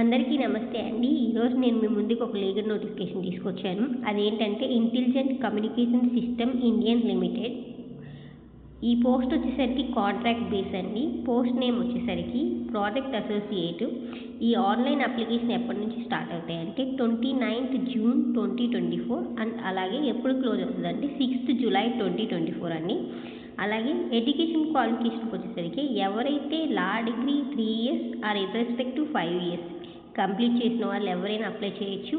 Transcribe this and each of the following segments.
అందరికీ నమస్తే అండి. ఈరోజు నేను మీ ముందుకు ఒక లీగల్ నోటిఫికేషన్ తీసుకొచ్చాను. అదేంటంటే intelligent communication system Indian limited. ఈ పోస్ట్ వచ్చేసరికి కాంట్రాక్ట్ బేస్ అండి. పోస్ట్ నేమ్ వచ్చేసరికి ప్రాజెక్ట్ అసోసియేట్. ఈ ఆన్లైన్ అప్లికేషన్ ఎప్పటి నుంచి స్టార్ట్ అవుతాయంటే 29th June 2024 అండ్ అలాగే ఎప్పుడు క్లోజ్ అవుతుందంటే 6th July 2024 అండి. అలాగే ఎడ్యుకేషన్ క్వాలిఫికేషన్కి వచ్చేసరికి ఎవరైతే law degree 3 years or irrespective 5 years complete చేసిన వాళ్ళు ఎవరైనా అప్లై చేయొచ్చు.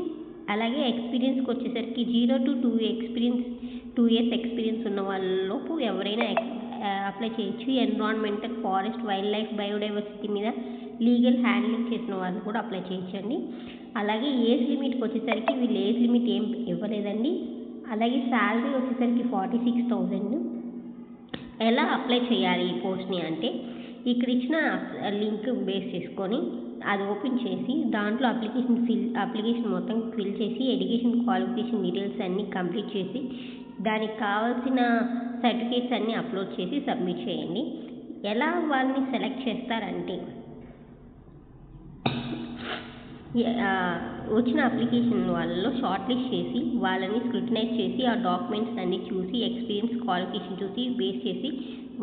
అలాగే ఎక్స్పీరియన్స్కి వచ్చేసరికి 0 to 2 years ఎక్స్పీరియన్స్ ఉన్న వాళ్ళలోపు ఎవరైనా అప్లై చేయొచ్చు. Environmental, forest, wild life, biodiversity మీద లీగల్ హ్యాండ్లింగ్ చేసిన వాళ్ళు కూడా అప్లై చేయొచ్చండి. అలాగే ఏజ్ లిమిట్కి వచ్చేసరికి వీళ్ళు ఏజ్ లిమిట్ ఏం ఇవ్వలేదండి. అలాగే శాలరీ వచ్చేసరికి 46,000. ఎలా అప్లై చేయాలి ఈ పోస్ట్ని అంటే ఇక్కడ ఇచ్చిన లింక్ బేస్ చేసుకొని అది ఓపెన్ చేసి దాంట్లో అప్లికేషన్ మొత్తం ఫిల్ చేసి ఎడ్యుకేషన్ క్వాలిఫికేషన్ డీటెయిల్స్ అన్నీ కంప్లీట్ చేసి దానికి కావాల్సిన సర్టిఫికేట్స్ అన్నీ అప్లోడ్ చేసి సబ్మిట్ చేయండి. ఎలా వాళ్ళని సెలెక్ట్ చేస్తారంటే వచ్చిన అప్లికేషన్ వాళ్ళలో షార్ట్ లిస్ట్ చేసి వాళ్ళని స్క్రూటినైజ్ చేసి ఆ డాక్యుమెంట్స్ అన్నీ చూసి ఎక్స్పీరియన్స్ క్వాలిఫికేషన్ చూసి బేస్ చేసి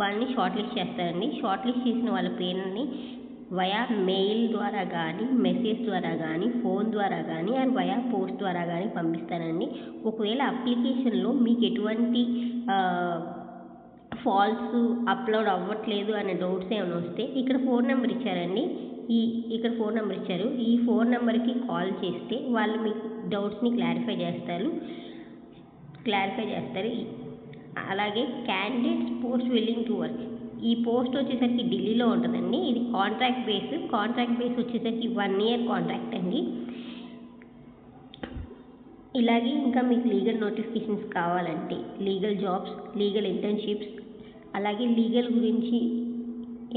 వాళ్ళని షార్ట్ లిస్ట్ చేస్తారండి. షార్ట్ లిస్ట్ చేసిన వాళ్ళ పేరుని వయా మెయిల్ ద్వారా కానీ, మెసేజ్ ద్వారా కానీ, ఫోన్ ద్వారా కానీ అండ్ వయా పోస్ట్ ద్వారా కానీ పంపిస్తారండి. ఒకవేళ అప్లికేషన్లో మీకు ఎటువంటి ఫాల్స్ అప్లోడ్ అవ్వట్లేదు అనే డౌట్స్ ఏమైనా వస్తే ఇక్కడ ఫోన్ నెంబర్ ఇచ్చారండి. ఇక్కడ ఫోన్ నెంబర్ ఇచ్చారు. ఈ ఫోన్ నెంబర్కి కాల్ చేస్తే వాళ్ళు మీకు డౌట్స్ని క్లారిఫై చేస్తారు. అలాగే candidates post willing to work. ఈ పోస్ట్ వచ్చేసరికి ఢిల్లీలో ఉంటుందండి. ఇది కాంట్రాక్ట్ బేస్ వచ్చేసరికి 1 year కాంట్రాక్ట్ అండి. ఇలాగే ఇంకా మీకు లీగల్ నోటిఫికేషన్స్ కావాలంటే లీగల్ జాబ్స్, లీగల్ ఇంటర్న్షిప్స్, అలాగే లీగల్ గురించి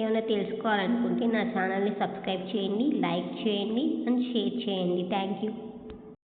ఏమైనా తెలుసుకోవాలనుకుంటే నా ఛానల్ని సబ్స్క్రైబ్ చేయండి, లైక్ చేయండి అండ్ షేర్ చేయండి. Thank you.